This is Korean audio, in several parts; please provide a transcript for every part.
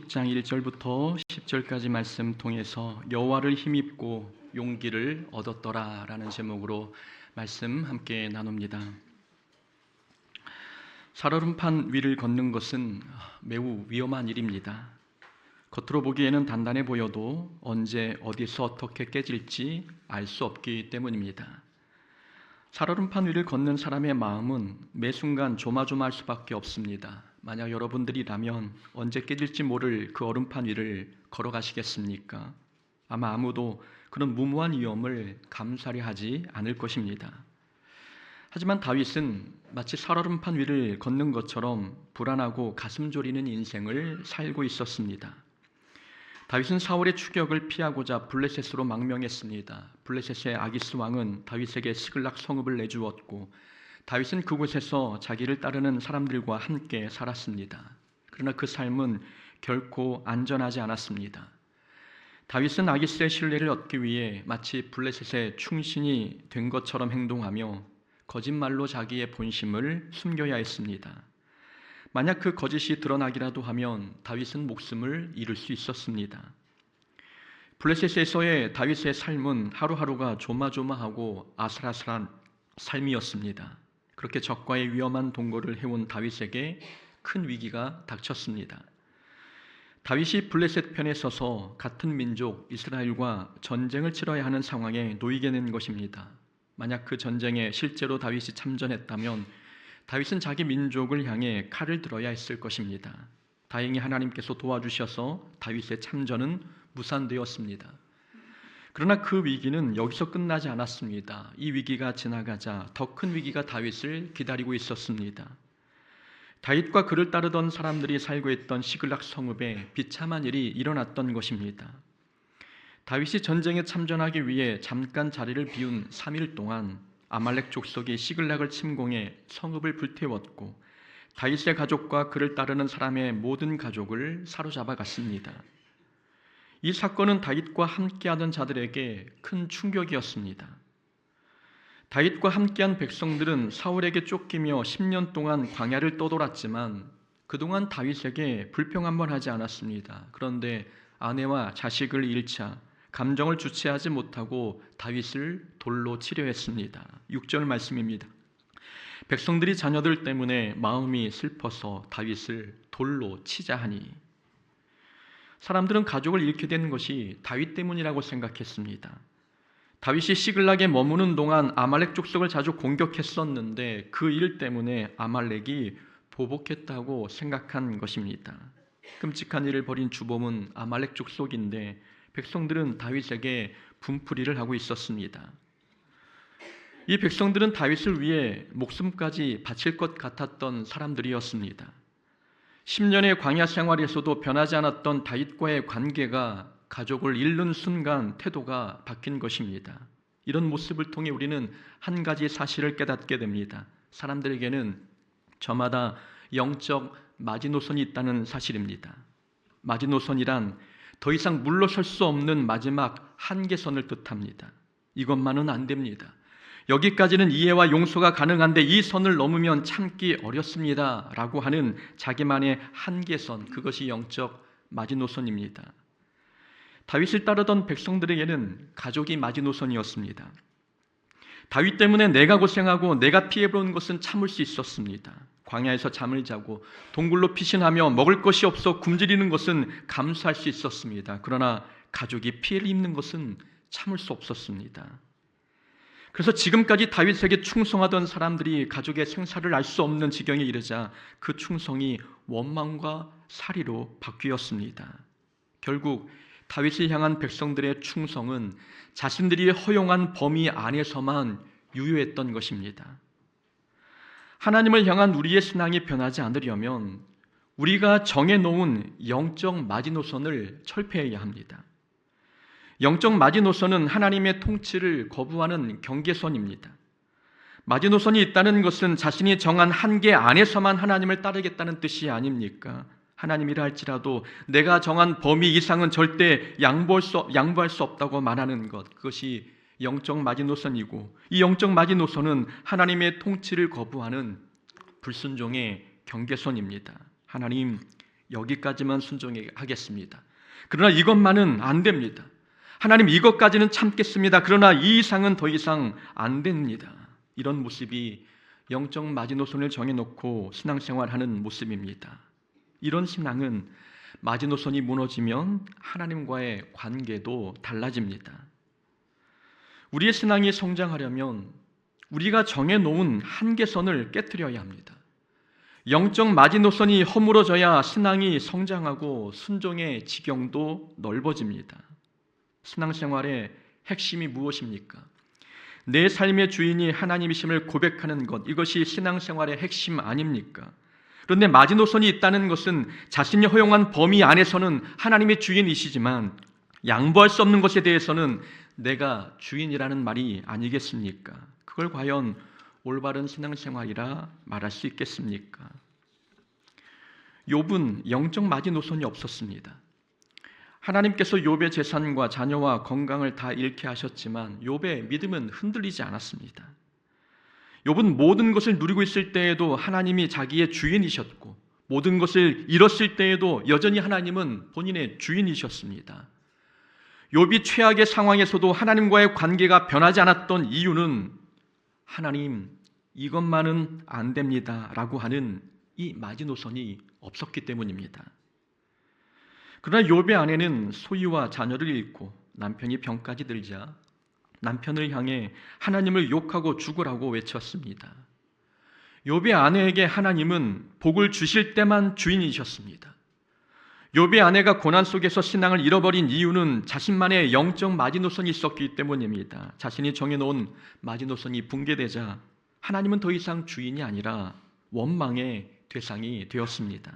10장 1절부터 10절까지 말씀 통해서 여호와를 힘입고 용기를 얻었더라 라는 제목으로 말씀 함께 나눕니다. 살얼음판 위를 걷는 것은 매우 위험한 일입니다. 겉으로 보기에는 단단해 보여도 언제 어디서 어떻게 깨질지 알 수 없기 때문입니다. 살얼음판 위를 걷는 사람의 마음은 매 순간 조마조마할 수밖에 없습니다. 만약 여러분들이라면 언제 깨질지 모를 그 얼음판 위를 걸어가시겠습니까? 아마 아무도 그런 무모한 위험을 감수하려 하지 않을 것입니다. 하지만 다윗은 마치 살얼음판 위를 걷는 것처럼 불안하고 가슴 졸이는 인생을 살고 있었습니다. 다윗은 사울의 추격을 피하고자 블레셋으로 망명했습니다. 블레셋의 아기스 왕은 다윗에게 시글락 성읍을 내주었고 다윗은 그곳에서 자기를 따르는 사람들과 함께 살았습니다. 그러나 그 삶은 결코 안전하지 않았습니다. 다윗은 아기스의 신뢰를 얻기 위해 마치 블레셋의 충신이 된 것처럼 행동하며 거짓말로 자기의 본심을 숨겨야 했습니다. 만약 그 거짓이 드러나기라도 하면 다윗은 목숨을 잃을 수 있었습니다. 블레셋에서의 다윗의 삶은 하루하루가 조마조마하고 아슬아슬한 삶이었습니다. 그렇게 적과의 위험한 동거를 해온 다윗에게 큰 위기가 닥쳤습니다. 다윗이 블레셋 편에 서서 같은 민족 이스라엘과 전쟁을 치러야 하는 상황에 놓이게 된 것입니다. 만약 그 전쟁에 실제로 다윗이 참전했다면 다윗은 자기 민족을 향해 칼을 들어야 했을 것입니다. 다행히 하나님께서 도와주셔서 다윗의 참전은 무산되었습니다. 그러나 그 위기는 여기서 끝나지 않았습니다. 이 위기가 지나가자 더 큰 위기가 다윗을 기다리고 있었습니다. 다윗과 그를 따르던 사람들이 살고 있던 시글락 성읍에 비참한 일이 일어났던 것입니다. 다윗이 전쟁에 참전하기 위해 잠깐 자리를 비운 3일 동안 아말렉 족속이 시글락을 침공해 성읍을 불태웠고 다윗의 가족과 그를 따르는 사람의 모든 가족을 사로잡아 갔습니다. 이 사건은 다윗과 함께하던 자들에게 큰 충격이었습니다. 다윗과 함께한 백성들은 사울에게 쫓기며 10년 동안 광야를 떠돌았지만 그동안 다윗에게 불평 한 번 하지 않았습니다. 그런데 아내와 자식을 잃자 감정을 주체하지 못하고 다윗을 돌로 치려 했습니다. 6절 말씀입니다. 백성들이 자녀들 때문에 마음이 슬퍼서 다윗을 돌로 치자 하니. 사람들은 가족을 잃게 된 것이 다윗 때문이라고 생각했습니다. 다윗이 시글락에 머무는 동안 아말렉 족속을 자주 공격했었는데 그 일 때문에 아말렉이 보복했다고 생각한 것입니다. 끔찍한 일을 벌인 주범은 아말렉 족속인데 백성들은 다윗에게 분풀이를 하고 있었습니다. 이 백성들은 다윗을 위해 목숨까지 바칠 것 같았던 사람들이었습니다. 10년의 광야 생활에서도 변하지 않았던 다윗과의 관계가 가족을 잃는 순간 태도가 바뀐 것입니다. 이런 모습을 통해 우리는 한 가지 사실을 깨닫게 됩니다. 사람들에게는 저마다 영적 마지노선이 있다는 사실입니다. 마지노선이란 더 이상 물러설 수 없는 마지막 한계선을 뜻합니다. 이것만은 안 됩니다. 여기까지는 이해와 용서가 가능한데 이 선을 넘으면 참기 어렵습니다 라고 하는 자기만의 한계선, 그것이 영적 마지노선입니다. 다윗을 따르던 백성들에게는 가족이 마지노선이었습니다. 다윗 때문에 내가 고생하고 내가 피해본 것은 참을 수 있었습니다. 광야에서 잠을 자고 동굴로 피신하며 먹을 것이 없어 굶주리는 것은 감수할 수 있었습니다. 그러나 가족이 피해를 입는 것은 참을 수 없었습니다. 그래서 지금까지 다윗에게 충성하던 사람들이 가족의 생사를 알 수 없는 지경에 이르자 그 충성이 원망과 살이로 바뀌었습니다. 결국 다윗을 향한 백성들의 충성은 자신들이 허용한 범위 안에서만 유효했던 것입니다. 하나님을 향한 우리의 신앙이 변하지 않으려면 우리가 정해놓은 영적 마지노선을 철폐해야 합니다. 영적 마지노선은 하나님의 통치를 거부하는 경계선입니다. 마지노선이 있다는 것은 자신이 정한 한계 안에서만 하나님을 따르겠다는 뜻이 아닙니까? 하나님이라 할지라도 내가 정한 범위 이상은 절대 양보할 수 없다고 말하는 것, 그것이 영적 마지노선이고 이 영적 마지노선은 하나님의 통치를 거부하는 불순종의 경계선입니다. 하나님, 여기까지만 순종하겠습니다. 그러나 이것만은 안 됩니다. 하나님 이것까지는 참겠습니다. 그러나 이 이상은 더 이상 안 됩니다. 이런 모습이 영적 마지노선을 정해놓고 신앙생활하는 모습입니다. 이런 신앙은 마지노선이 무너지면 하나님과의 관계도 달라집니다. 우리의 신앙이 성장하려면 우리가 정해놓은 한계선을 깨트려야 합니다. 영적 마지노선이 허물어져야 신앙이 성장하고 순종의 지경도 넓어집니다. 신앙생활의 핵심이 무엇입니까? 내 삶의 주인이 하나님이심을 고백하는 것, 이것이 신앙생활의 핵심 아닙니까? 그런데 마지노선이 있다는 것은 자신이 허용한 범위 안에서는 하나님의 주인이시지만 양보할 수 없는 것에 대해서는 내가 주인이라는 말이 아니겠습니까? 그걸 과연 올바른 신앙생활이라 말할 수 있겠습니까? 욥은 영적 마지노선이 없었습니다. 하나님께서 욥의 재산과 자녀와 건강을 다 잃게 하셨지만 욥의 믿음은 흔들리지 않았습니다. 욥은 모든 것을 누리고 있을 때에도 하나님이 자기의 주인이셨고 모든 것을 잃었을 때에도 여전히 하나님은 본인의 주인이셨습니다. 욥이 최악의 상황에서도 하나님과의 관계가 변하지 않았던 이유는 하나님 이것만은 안 됩니다 라고 하는 이 마지노선이 없었기 때문입니다. 그러나 욥의 아내는 소유와 자녀를 잃고 남편이 병까지 들자 남편을 향해 하나님을 욕하고 죽으라고 외쳤습니다. 욥의 아내에게 하나님은 복을 주실 때만 주인이셨습니다. 욥의 아내가 고난 속에서 신앙을 잃어버린 이유는 자신만의 영적 마지노선이 있었기 때문입니다. 자신이 정해놓은 마지노선이 붕괴되자 하나님은 더 이상 주인이 아니라 원망의 대상이 되었습니다.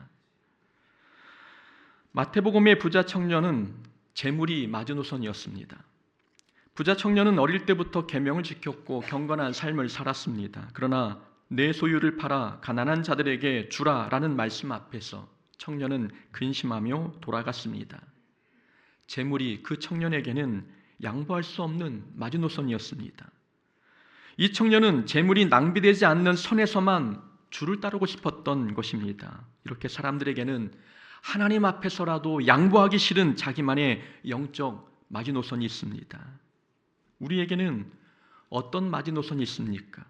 마태복음의 부자 청년은 재물이 마지노선이었습니다. 부자 청년은 어릴 때부터 계명을 지켰고 경건한 삶을 살았습니다. 그러나 내 소유를 팔아 가난한 자들에게 주라라는 말씀 앞에서 청년은 근심하며 돌아갔습니다. 재물이 그 청년에게는 양보할 수 없는 마지노선이었습니다. 이 청년은 재물이 낭비되지 않는 선에서만 주를 따르고 싶었던 것입니다. 이렇게 사람들에게는 하나님 앞에서라도 양보하기 싫은 자기만의 영적 마지노선이 있습니다. 우리에게는 어떤 마지노선이 있습니까?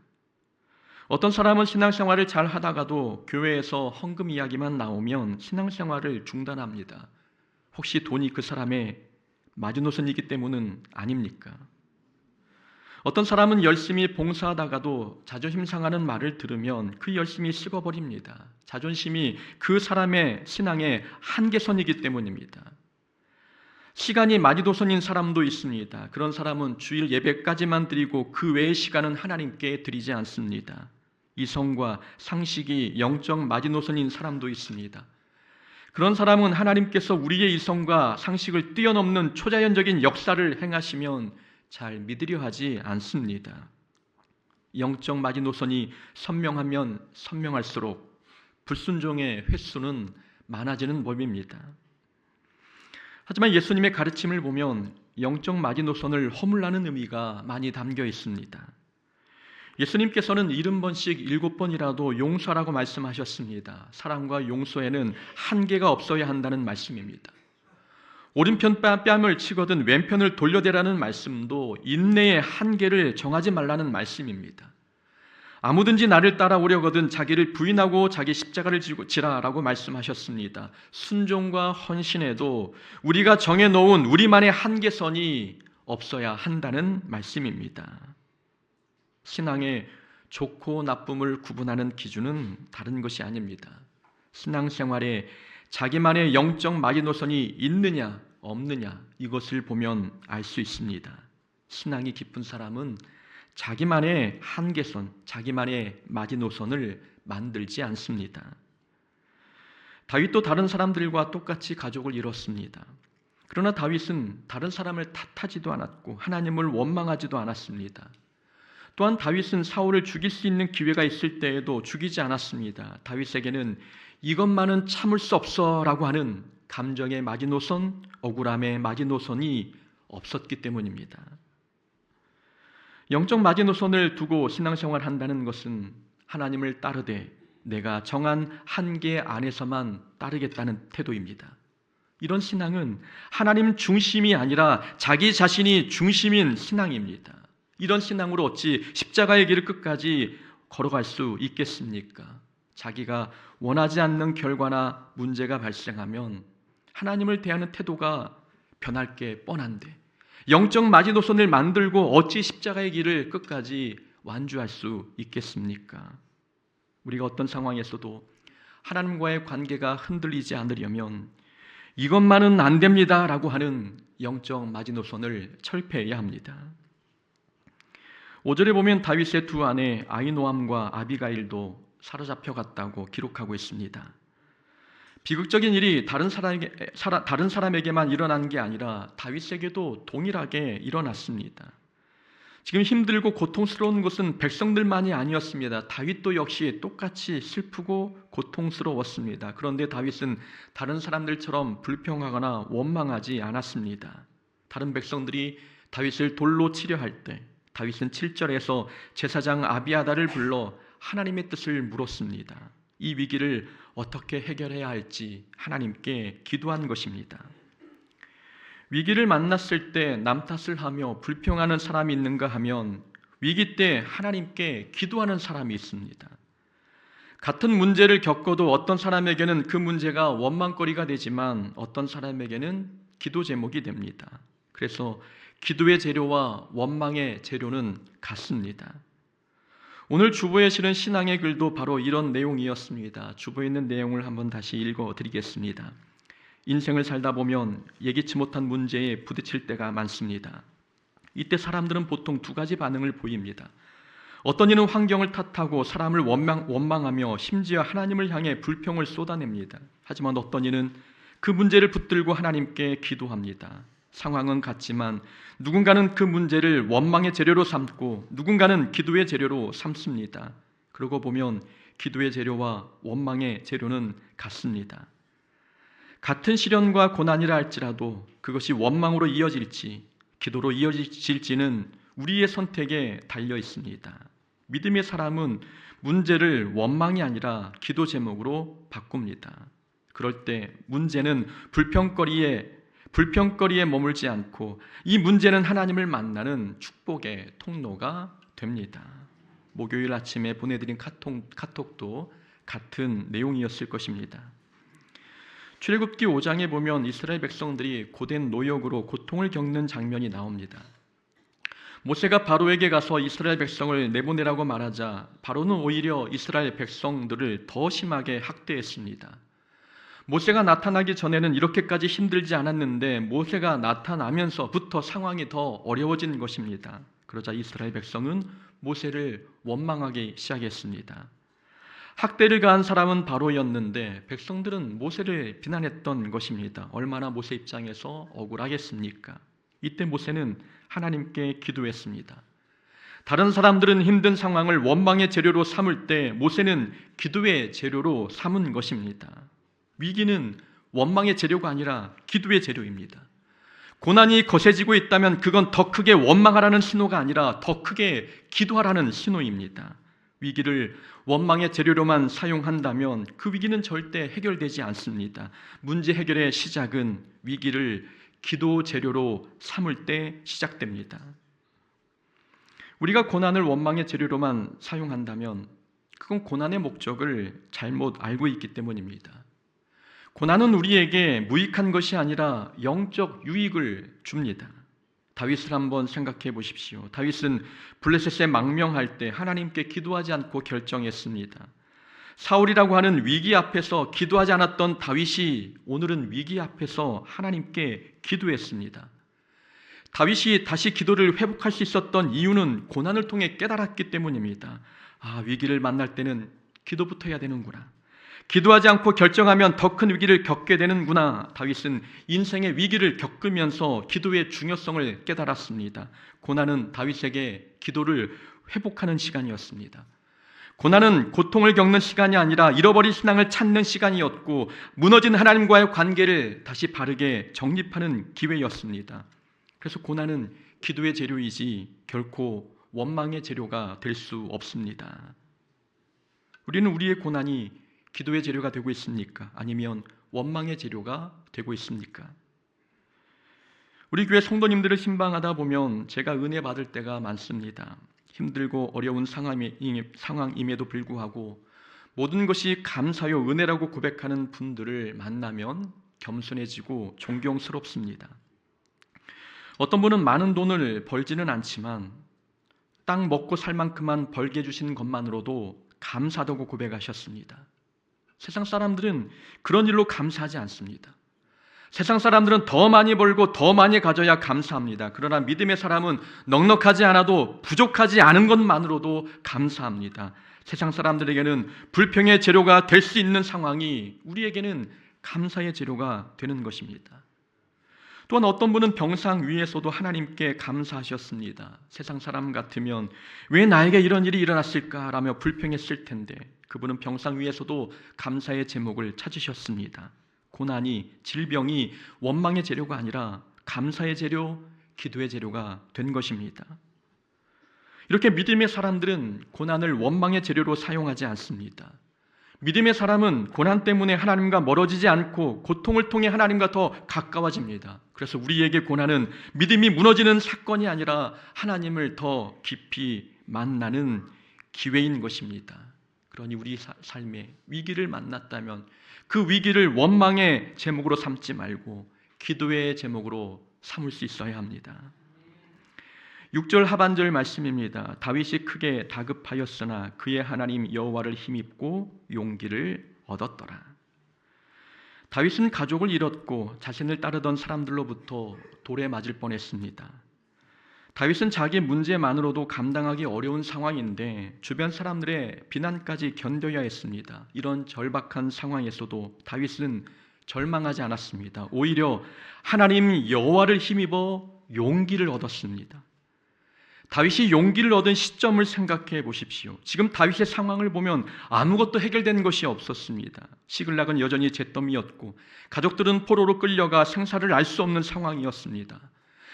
어떤 사람은 신앙생활을 잘 하다가도 교회에서 헌금 이야기만 나오면 신앙생활을 중단합니다. 혹시 돈이 그 사람의 마지노선이기 때문은 아닙니까? 어떤 사람은 열심히 봉사하다가도 자존심 상하는 말을 들으면 그 열심이 식어버립니다. 자존심이 그 사람의 신앙의 한계선이기 때문입니다. 시간이 마지노선인 사람도 있습니다. 그런 사람은 주일 예배까지만 드리고 그 외의 시간은 하나님께 드리지 않습니다. 이성과 상식이 영적 마지노선인 사람도 있습니다. 그런 사람은 하나님께서 우리의 이성과 상식을 뛰어넘는 초자연적인 역사를 행하시면 잘 믿으려 하지 않습니다. 영적 마지노선이 선명하면 선명할수록 불순종의 횟수는 많아지는 법입니다. 하지만 예수님의 가르침을 보면 영적 마지노선을 허물라는 의미가 많이 담겨 있습니다. 예수님께서는 70번씩 7번이라도 용서하라고 말씀하셨습니다. 사랑과 용서에는 한계가 없어야 한다는 말씀입니다. 오른편 뺨을 치거든 왼편을 돌려대라는 말씀도 인내의 한계를 정하지 말라는 말씀입니다. 아무든지 나를 따라오려거든 자기를 부인하고 자기 십자가를 지라라고 말씀하셨습니다. 순종과 헌신에도 우리가 정해놓은 우리만의 한계선이 없어야 한다는 말씀입니다. 신앙의 좋고 나쁨을 구분하는 기준은 다른 것이 아닙니다. 신앙생활에 자기만의 영적 마지노선이 있느냐 없느냐 이것을 보면 알 수 있습니다. 신앙이 깊은 사람은 자기만의 한계선, 자기만의 마지노선을 만들지 않습니다. 다윗도 다른 사람들과 똑같이 가족을 잃었습니다. 그러나 다윗은 다른 사람을 탓하지도 않았고 하나님을 원망하지도 않았습니다. 또한 다윗은 사울을 죽일 수 있는 기회가 있을 때에도 죽이지 않았습니다. 다윗에게는 이것만은 참을 수 없어 라고 하는 감정의 마지노선, 억울함의 마지노선이 없었기 때문입니다. 영적 마지노선을 두고 신앙생활을 한다는 것은 하나님을 따르되 내가 정한 한계 안에서만 따르겠다는 태도입니다. 이런 신앙은 하나님 중심이 아니라 자기 자신이 중심인 신앙입니다. 이런 신앙으로 어찌 십자가의 길을 끝까지 걸어갈 수 있겠습니까? 자기가 원하지 않는 결과나 문제가 발생하면 하나님을 대하는 태도가 변할 게 뻔한데 영적 마지노선을 만들고 어찌 십자가의 길을 끝까지 완주할 수 있겠습니까? 우리가 어떤 상황에서도 하나님과의 관계가 흔들리지 않으려면 이것만은 안 됩니다 라고 하는 영적 마지노선을 철폐해야 합니다. 5절에 보면 다윗의 두 아내 아히노암과 아비가일도 사로잡혀 갔다고 기록하고 있습니다. 비극적인 일이 다른 사람에게만 일어난 게 아니라 다윗에게도 동일하게 일어났습니다. 지금 힘들고 고통스러운 것은 백성들만이 아니었습니다. 다윗도 역시 똑같이 슬프고 고통스러웠습니다. 그런데 다윗은 다른 사람들처럼 불평하거나 원망하지 않았습니다. 다른 백성들이 다윗을 돌로 치려 할 때 다윗은 7절에서 제사장 아비아달을 불러 하나님의 뜻을 물었습니다. 이 위기를 어떻게 해결해야 할지 하나님께 기도한 것입니다. 위기를 만났을 때 남 탓을 하며 불평하는 사람이 있는가 하면 위기 때 하나님께 기도하는 사람이 있습니다. 같은 문제를 겪어도 어떤 사람에게는 그 문제가 원망거리가 되지만 어떤 사람에게는 기도 제목이 됩니다. 그래서 기도의 재료와 원망의 재료는 같습니다. 오늘 주보에 실은 신앙의 글도 바로 이런 내용이었습니다. 주보에 있는 내용을 한번 다시 읽어드리겠습니다. 인생을 살다 보면 예기치 못한 문제에 부딪힐 때가 많습니다. 이때 사람들은 보통 두 가지 반응을 보입니다. 어떤 이는 환경을 탓하고 사람을 원망하며 심지어 하나님을 향해 불평을 쏟아냅니다. 하지만 어떤 이는 그 문제를 붙들고 하나님께 기도합니다. 상황은 같지만 누군가는 그 문제를 원망의 재료로 삼고 누군가는 기도의 재료로 삼습니다. 그러고 보면 기도의 재료와 원망의 재료는 같습니다. 같은 시련과 고난이라 할지라도 그것이 원망으로 이어질지 기도로 이어질지는 우리의 선택에 달려 있습니다. 믿음의 사람은 문제를 원망이 아니라 기도 제목으로 바꿉니다. 그럴 때 문제는 불평거리에 머물지 않고 이 문제는 하나님을 만나는 축복의 통로가 됩니다. 목요일 아침에 보내드린 카톡도 같은 내용이었을 것입니다. 출애굽기 5장에 보면 이스라엘 백성들이 고된 노역으로 고통을 겪는 장면이 나옵니다. 모세가 바로에게 가서 이스라엘 백성을 내보내라고 말하자 바로는 오히려 이스라엘 백성들을 더 심하게 학대했습니다. 모세가 나타나기 전에는 이렇게까지 힘들지 않았는데 모세가 나타나면서부터 상황이 더 어려워진 것입니다. 그러자 이스라엘 백성은 모세를 원망하기 시작했습니다. 학대를 가한 사람은 바로였는데 백성들은 모세를 비난했던 것입니다. 얼마나 모세 입장에서 억울하겠습니까? 이때 모세는 하나님께 기도했습니다. 다른 사람들은 힘든 상황을 원망의 재료로 삼을 때 모세는 기도의 재료로 삼은 것입니다. 위기는 원망의 재료가 아니라 기도의 재료입니다. 고난이 거세지고 있다면 그건 더 크게 원망하라는 신호가 아니라 더 크게 기도하라는 신호입니다. 위기를 원망의 재료로만 사용한다면 그 위기는 절대 해결되지 않습니다. 문제 해결의 시작은 위기를 기도 재료로 삼을 때 시작됩니다. 우리가 고난을 원망의 재료로만 사용한다면 그건 고난의 목적을 잘못 알고 있기 때문입니다. 고난은 우리에게 무익한 것이 아니라 영적 유익을 줍니다. 다윗을 한번 생각해 보십시오. 다윗은 블레셋에 망명할 때 하나님께 기도하지 않고 결정했습니다. 사울이라고 하는 위기 앞에서 기도하지 않았던 다윗이 오늘은 위기 앞에서 하나님께 기도했습니다. 다윗이 다시 기도를 회복할 수 있었던 이유는 고난을 통해 깨달았기 때문입니다. 위기를 만날 때는 기도부터 해야 되는구나. 기도하지 않고 결정하면 더 큰 위기를 겪게 되는구나. 다윗은 인생의 위기를 겪으면서 기도의 중요성을 깨달았습니다. 고난은 다윗에게 기도를 회복하는 시간이었습니다. 고난은 고통을 겪는 시간이 아니라 잃어버린 신앙을 찾는 시간이었고 무너진 하나님과의 관계를 다시 바르게 정립하는 기회였습니다. 그래서 고난은 기도의 재료이지 결코 원망의 재료가 될 수 없습니다. 우리는 우리의 고난이 기도의 재료가 되고 있습니까? 아니면 원망의 재료가 되고 있습니까? 우리 교회 성도님들을 신방하다 보면 제가 은혜 받을 때가 많습니다. 힘들고 어려운 상황임에도 불구하고 모든 것이 감사요 은혜라고 고백하는 분들을 만나면 겸손해지고 존경스럽습니다. 어떤 분은 많은 돈을 벌지는 않지만 땅 먹고 살 만큼만 벌게 해주신 것만으로도 감사하다고 고백하셨습니다. 세상 사람들은 그런 일로 감사하지 않습니다. 세상 사람들은 더 많이 벌고 더 많이 가져야 감사합니다. 그러나 믿음의 사람은 넉넉하지 않아도 부족하지 않은 것만으로도 감사합니다. 세상 사람들에게는 불평의 재료가 될 수 있는 상황이 우리에게는 감사의 재료가 되는 것입니다. 또한 어떤 분은 병상 위에서도 하나님께 감사하셨습니다. 세상 사람 같으면 왜 나에게 이런 일이 일어났을까라며 불평했을 텐데 그분은 병상 위에서도 감사의 제목을 찾으셨습니다. 고난이, 질병이 원망의 재료가 아니라 감사의 재료, 기도의 재료가 된 것입니다. 이렇게 믿음의 사람들은 고난을 원망의 재료로 사용하지 않습니다. 믿음의 사람은 고난 때문에 하나님과 멀어지지 않고 고통을 통해 하나님과 더 가까워집니다. 그래서 우리에게 고난은 믿음이 무너지는 사건이 아니라 하나님을 더 깊이 만나는 기회인 것입니다. 그러니 우리 삶에 위기를 만났다면 그 위기를 원망의 제목으로 삼지 말고 기도의 제목으로 삼을 수 있어야 합니다. 6절 하반절 말씀입니다. 다윗이 크게 다급하였으나 그의 하나님 여호와를 힘입고 용기를 얻었더라. 다윗은 가족을 잃었고 자신을 따르던 사람들로부터 돌에 맞을 뻔했습니다. 다윗은 자기 문제만으로도 감당하기 어려운 상황인데 주변 사람들의 비난까지 견뎌야 했습니다. 이런 절박한 상황에서도 다윗은 절망하지 않았습니다. 오히려 하나님 여호와를 힘입어 용기를 얻었습니다. 다윗이 용기를 얻은 시점을 생각해 보십시오. 지금 다윗의 상황을 보면 아무것도 해결된 것이 없었습니다. 시글락은 여전히 잿더미였고 가족들은 포로로 끌려가 생사를 알 수 없는 상황이었습니다.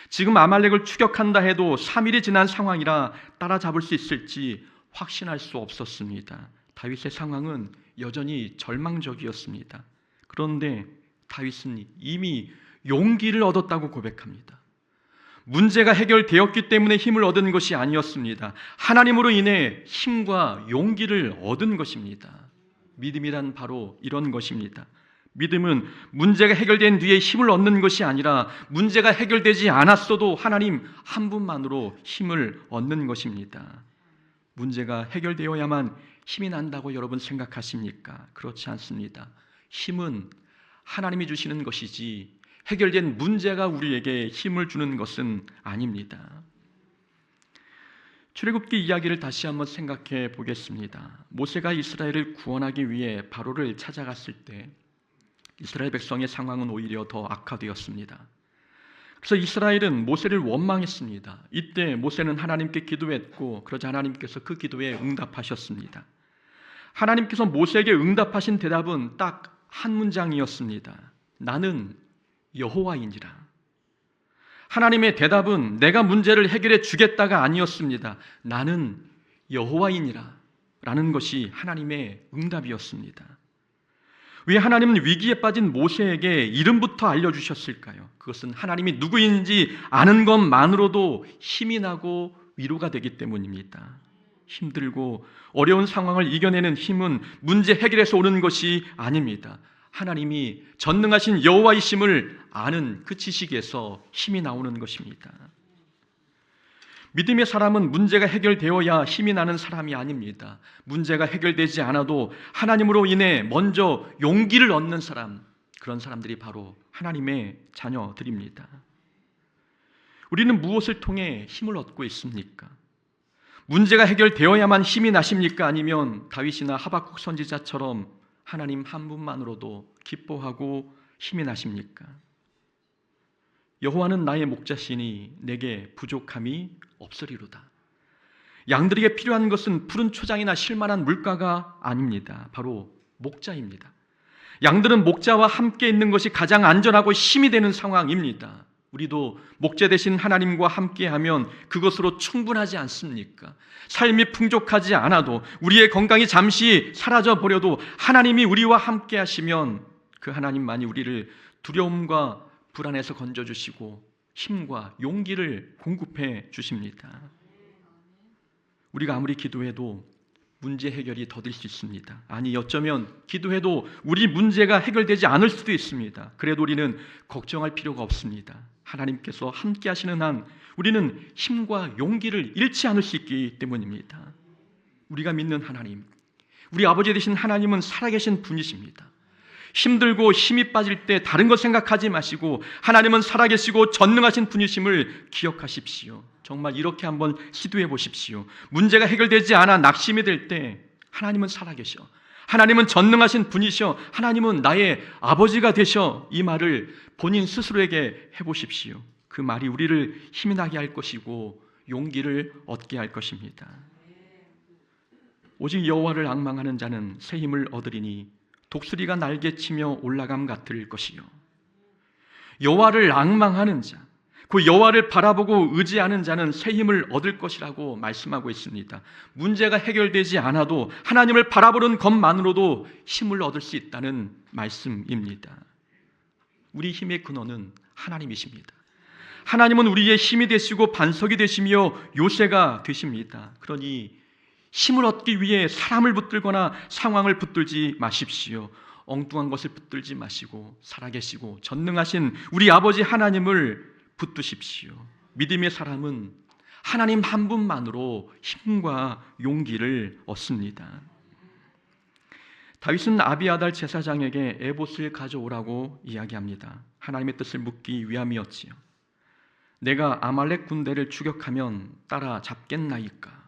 지금 아말렉을 추격한다 해도 3일이 지난 상황이라 따라잡을 수 있을지 확신할 수 없었습니다. 다윗의 상황은 여전히 절망적이었습니다. 그런데 다윗은 이미 용기를 얻었다고 고백합니다. 문제가 해결되었기 때문에 힘을 얻은 것이 아니었습니다. 하나님으로 인해 힘과 용기를 얻은 것입니다. 믿음이란 바로 이런 것입니다. 믿음은 문제가 해결된 뒤에 힘을 얻는 것이 아니라 문제가 해결되지 않았어도 하나님 한 분만으로 힘을 얻는 것입니다. 문제가 해결되어야만 힘이 난다고 여러분 생각하십니까? 그렇지 않습니다. 힘은 하나님이 주시는 것이지 해결된 문제가 우리에게 힘을 주는 것은 아닙니다. 출애굽기 이야기를 다시 한번 생각해 보겠습니다. 모세가 이스라엘을 구원하기 위해 바로를 찾아갔을 때 이스라엘 백성의 상황은 오히려 더 악화되었습니다. 그래서 이스라엘은 모세를 원망했습니다. 이때 모세는 하나님께 기도했고 그러자 하나님께서 그 기도에 응답하셨습니다. 하나님께서 모세에게 응답하신 대답은 딱 한 문장이었습니다. 나는 여호와이니라. 하나님의 대답은 내가 문제를 해결해 주겠다가 아니었습니다. 나는 여호와이니라 라는 것이 하나님의 응답이었습니다. 왜 하나님은 위기에 빠진 모세에게 이름부터 알려주셨을까요? 그것은 하나님이 누구인지 아는 것만으로도 힘이 나고 위로가 되기 때문입니다. 힘들고 어려운 상황을 이겨내는 힘은 문제 해결에서 오는 것이 아닙니다. 하나님이 전능하신 여호와이심을 아는 그 지식에서 힘이 나오는 것입니다. 믿음의 사람은 문제가 해결되어야 힘이 나는 사람이 아닙니다. 문제가 해결되지 않아도 하나님으로 인해 먼저 용기를 얻는 사람, 그런 사람들이 바로 하나님의 자녀들입니다. 우리는 무엇을 통해 힘을 얻고 있습니까? 문제가 해결되어야만 힘이 나십니까? 아니면 다윗이나 하박국 선지자처럼 하나님 한 분만으로도 기뻐하고 힘이 나십니까? 여호와는 나의 목자시니 내게 부족함이 없으리로다. 양들에게 필요한 것은 푸른 초장이나 쉴만한 물가가 아닙니다. 바로 목자입니다. 양들은 목자와 함께 있는 것이 가장 안전하고 힘이 되는 상황입니다. 우리도 목자 되신 하나님과 함께하면 그것으로 충분하지 않습니까? 삶이 풍족하지 않아도, 우리의 건강이 잠시 사라져 버려도 하나님이 우리와 함께 하시면 그 하나님만이 우리를 두려움과 불안에서 건져주시고 힘과 용기를 공급해 주십니다. 우리가 아무리 기도해도 문제 해결이 더딜 수 있습니다. 아니, 어쩌면 기도해도 우리 문제가 해결되지 않을 수도 있습니다. 그래도 우리는 걱정할 필요가 없습니다. 하나님께서 함께 하시는 한 우리는 힘과 용기를 잃지 않을 수 있기 때문입니다. 우리가 믿는 하나님, 우리 아버지 되신 하나님은 살아계신 분이십니다. 힘들고 힘이 빠질 때 다른 것 생각하지 마시고 하나님은 살아계시고 전능하신 분이심을 기억하십시오. 정말 이렇게 한번 시도해 보십시오. 문제가 해결되지 않아 낙심이 될 때 하나님은 살아계셔, 하나님은 전능하신 분이셔, 하나님은 나의 아버지가 되셔, 이 말을 본인 스스로에게 해보십시오. 그 말이 우리를 힘이 나게 할 것이고 용기를 얻게 할 것입니다. 오직 여호와를 앙망하는 자는 새 힘을 얻으리니 독수리가 날개치며 올라감 같을 것이요. 여호와를 앙망하는 자, 그 여호와를 바라보고 의지하는 자는 새 힘을 얻을 것이라고 말씀하고 있습니다. 문제가 해결되지 않아도 하나님을 바라보는 것만으로도 힘을 얻을 수 있다는 말씀입니다. 우리 힘의 근원은 하나님이십니다. 하나님은 우리의 힘이 되시고 반석이 되시며 요새가 되십니다. 그러니 힘을 얻기 위해 사람을 붙들거나 상황을 붙들지 마십시오. 엉뚱한 것을 붙들지 마시고 살아계시고 전능하신 우리 아버지 하나님을 붙드십시오. 믿음의 사람은 하나님 한 분만으로 힘과 용기를 얻습니다. 다윗은 아비아달 제사장에게 에봇을 가져오라고 이야기합니다. 하나님의 뜻을 묻기 위함이었지요. 내가 아말렉 군대를 추격하면 따라잡겠나이까?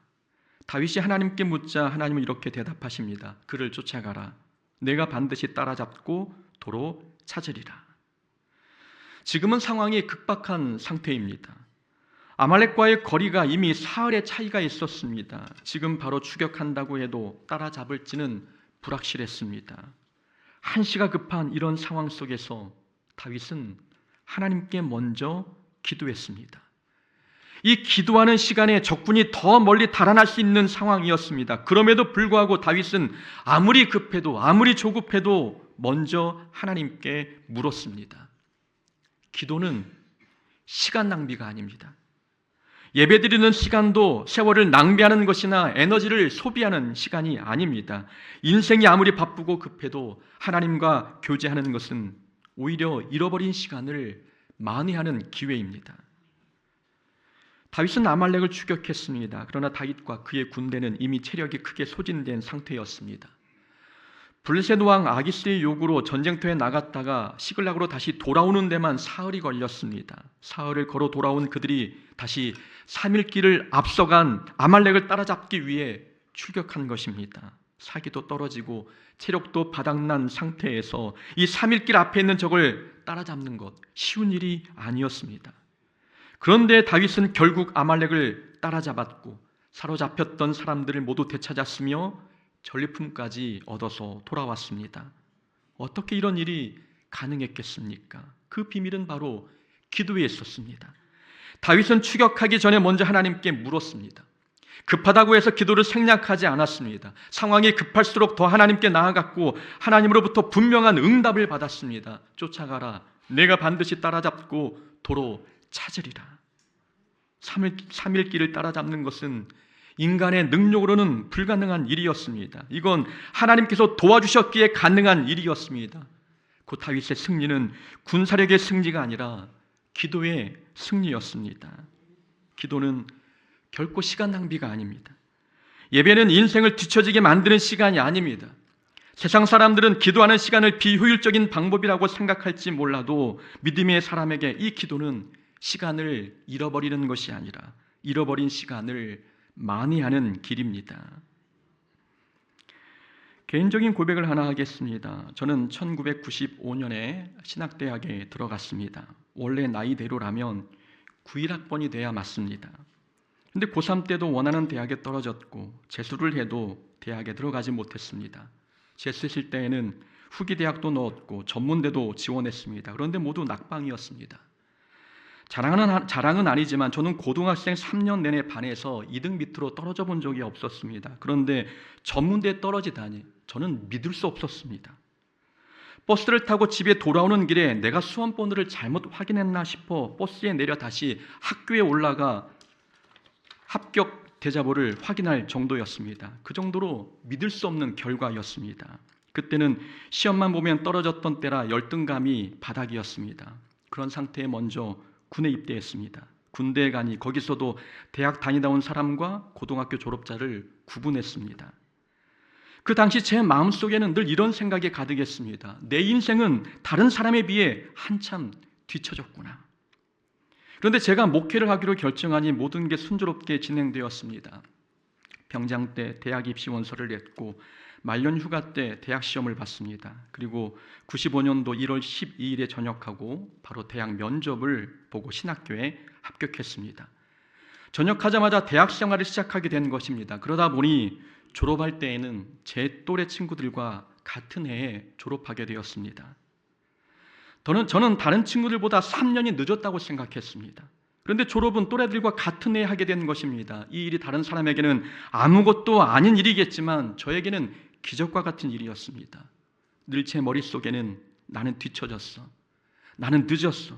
다윗이 하나님께 묻자 하나님은 이렇게 대답하십니다. 그를 쫓아가라. 내가 반드시 따라잡고 도로 찾으리라. 지금은 상황이 급박한 상태입니다. 아말렉과의 거리가 이미 사흘의 차이가 있었습니다. 지금 바로 추격한다고 해도 따라잡을지는 불확실했습니다. 한시가 급한 이런 상황 속에서 다윗은 하나님께 먼저 기도했습니다. 이 기도하는 시간에 적군이 더 멀리 달아날 수 있는 상황이었습니다. 그럼에도 불구하고 다윗은 아무리 급해도 아무리 조급해도 먼저 하나님께 물었습니다. 기도는 시간 낭비가 아닙니다. 예배드리는 시간도 세월을 낭비하는 것이나 에너지를 소비하는 시간이 아닙니다. 인생이 아무리 바쁘고 급해도 하나님과 교제하는 것은 오히려 잃어버린 시간을 만회하는 기회입니다. 다윗은 아말렉을 추격했습니다. 그러나 다윗과 그의 군대는 이미 체력이 크게 소진된 상태였습니다. 블레셋 왕 아기스의 요구로 전쟁터에 나갔다가 시글락으로 다시 돌아오는 데만 사흘이 걸렸습니다. 사흘을 걸어 돌아온 그들이 다시 3일 길을 앞서간 아말렉을 따라잡기 위해 출격한 것입니다. 사기도 떨어지고 체력도 바닥난 상태에서 이 3일 길 앞에 있는 적을 따라잡는 것 쉬운 일이 아니었습니다. 그런데 다윗은 결국 아말렉을 따라잡았고 사로잡혔던 사람들을 모두 되찾았으며 전리품까지 얻어서 돌아왔습니다. 어떻게 이런 일이 가능했겠습니까? 그 비밀은 바로 기도에 있었습니다. 다윗은 추격하기 전에 먼저 하나님께 물었습니다. 급하다고 해서 기도를 생략하지 않았습니다. 상황이 급할수록 더 하나님께 나아갔고 하나님으로부터 분명한 응답을 받았습니다. 쫓아가라. 내가 반드시 따라잡고 도로 찾으리라. 3일 길을 따라잡는 것은 인간의 능력으로는 불가능한 일이었습니다. 이건 하나님께서 도와주셨기에 가능한 일이었습니다. 그 다윗의 승리는 군사력의 승리가 아니라 기도의 승리였습니다. 기도는 결코 시간 낭비가 아닙니다. 예배는 인생을 뒤처지게 만드는 시간이 아닙니다. 세상 사람들은 기도하는 시간을 비효율적인 방법이라고 생각할지 몰라도 믿음의 사람에게 이 기도는 시간을 잃어버리는 것이 아니라 잃어버린 시간을 만회하는 길입니다. 개인적인 고백을 하나 하겠습니다. 저는 1995년에 신학대학에 들어갔습니다. 원래 나이대로라면 91학번이 돼야 맞습니다. 근데 고3 때도 원하는 대학에 떨어졌고 재수를 해도 대학에 들어가지 못했습니다. 재수했을 때에는 후기 대학도 넣었고 전문대도 지원했습니다. 그런데 모두 낙방이었습니다. 자랑은 아니지만 저는 고등학생 3년 내내 반에서 2등 밑으로 떨어져 본 적이 없었습니다. 그런데 전문대에 떨어지다니 저는 믿을 수 없었습니다. 버스를 타고 집에 돌아오는 길에 내가 수험번호를 잘못 확인했나 싶어 버스에 내려 다시 학교에 올라가 합격 대자보를 확인할 정도였습니다. 그 정도로 믿을 수 없는 결과였습니다. 그때는 시험만 보면 떨어졌던 때라 열등감이 바닥이었습니다. 그런 상태에 먼저 군에 입대했습니다. 군대에 가니 거기서도 대학 다니다 온 사람과 고등학교 졸업자를 구분했습니다. 그 당시 제 마음속에는 늘 이런 생각이 가득했습니다. 내 인생은 다른 사람에 비해 한참 뒤처졌구나. 그런데 제가 목회를 하기로 결정하니 모든 게 순조롭게 진행되었습니다. 병장 때 대학 입시 원서를 냈고 말년 휴가 때 대학 시험을 봤습니다. 그리고 95년도 1월 12일에 전역하고 바로 대학 면접을 보고 신학교에 합격했습니다. 전역하자마자 대학 생활을 시작하게 된 것입니다. 그러다 보니 졸업할 때에는 제 또래 친구들과 같은 해에 졸업하게 되었습니다. 저는 다른 친구들보다 3년이 늦었다고 생각했습니다. 그런데 졸업은 또래들과 같은 해에 하게 된 것입니다. 이 일이 다른 사람에게는 아무것도 아닌 일이겠지만 저에게는 기적과 같은 일이었습니다. 늘 제 머릿속에는 나는 뒤처졌어, 나는 늦었어,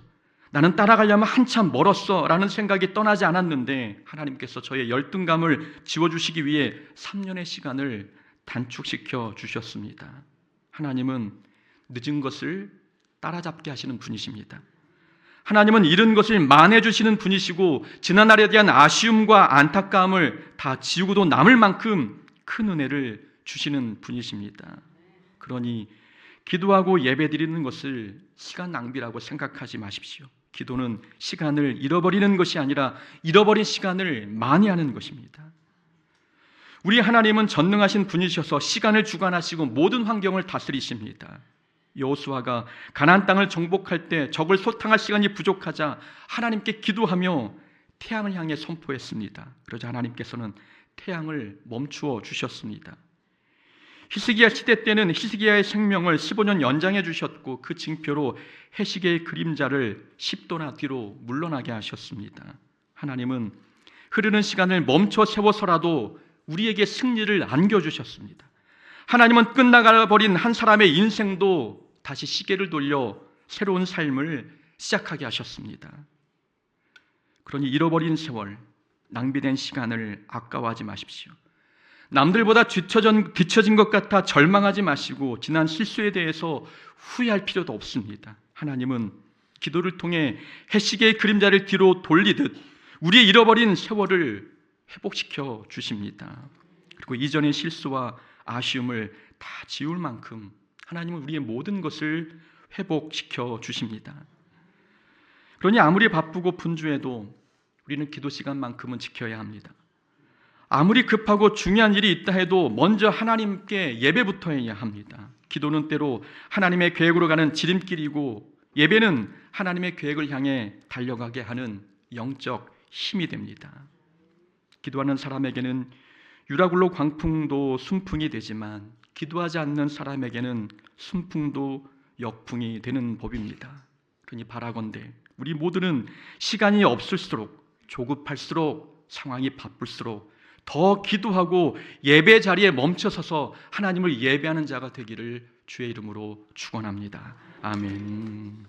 나는 따라가려면 한참 멀었어 라는 생각이 떠나지 않았는데 하나님께서 저의 열등감을 지워주시기 위해 3년의 시간을 단축시켜 주셨습니다. 하나님은 늦은 것을 따라잡게 하시는 분이십니다. 하나님은 잃은 것을 만회해주시는 분이시고 지난날에 대한 아쉬움과 안타까움을 다 지우고도 남을 만큼 큰 은혜를 주시는 분이십니다. 그러니 기도하고 예배드리는 것을 시간 낭비라고 생각하지 마십시오. 기도는 시간을 잃어버리는 것이 아니라 잃어버린 시간을 만회하는 것입니다. 우리 하나님은 전능하신 분이셔서 시간을 주관하시고 모든 환경을 다스리십니다. 여호수아가 가나안 땅을 정복할 때 적을 소탕할 시간이 부족하자 하나님께 기도하며 태양을 향해 선포했습니다. 그러자 하나님께서는 태양을 멈추어 주셨습니다. 히스기야 시대 때는 히스기야의 생명을 15년 연장해 주셨고 그 징표로 해시계의 그림자를 10도나 뒤로 물러나게 하셨습니다. 하나님은 흐르는 시간을 멈춰 세워서라도 우리에게 승리를 안겨주셨습니다. 하나님은 끝나가 버린 한 사람의 인생도 다시 시계를 돌려 새로운 삶을 시작하게 하셨습니다. 그러니 잃어버린 세월, 낭비된 시간을 아까워하지 마십시오. 남들보다 뒤처진 것 같아 절망하지 마시고 지난 실수에 대해서 후회할 필요도 없습니다. 하나님은 기도를 통해 해시계의 그림자를 뒤로 돌리듯 우리의 잃어버린 세월을 회복시켜 주십니다. 그리고 이전의 실수와 아쉬움을 다 지울 만큼 하나님은 우리의 모든 것을 회복시켜 주십니다. 그러니 아무리 바쁘고 분주해도 우리는 기도 시간만큼은 지켜야 합니다. 아무리 급하고 중요한 일이 있다 해도 먼저 하나님께 예배부터 해야 합니다. 기도는 때로 하나님의 계획으로 가는 지름길이고 예배는 하나님의 계획을 향해 달려가게 하는 영적 힘이 됩니다. 기도하는 사람에게는 유라굴로 광풍도 순풍이 되지만 기도하지 않는 사람에게는 순풍도 역풍이 되는 법입니다. 그러니 바라건대 우리 모두는 시간이 없을수록 조급할수록 상황이 바쁠수록 더 기도하고 예배 자리에 멈춰서서 하나님을 예배하는 자가 되기를 주의 이름으로 축원합니다. 아멘.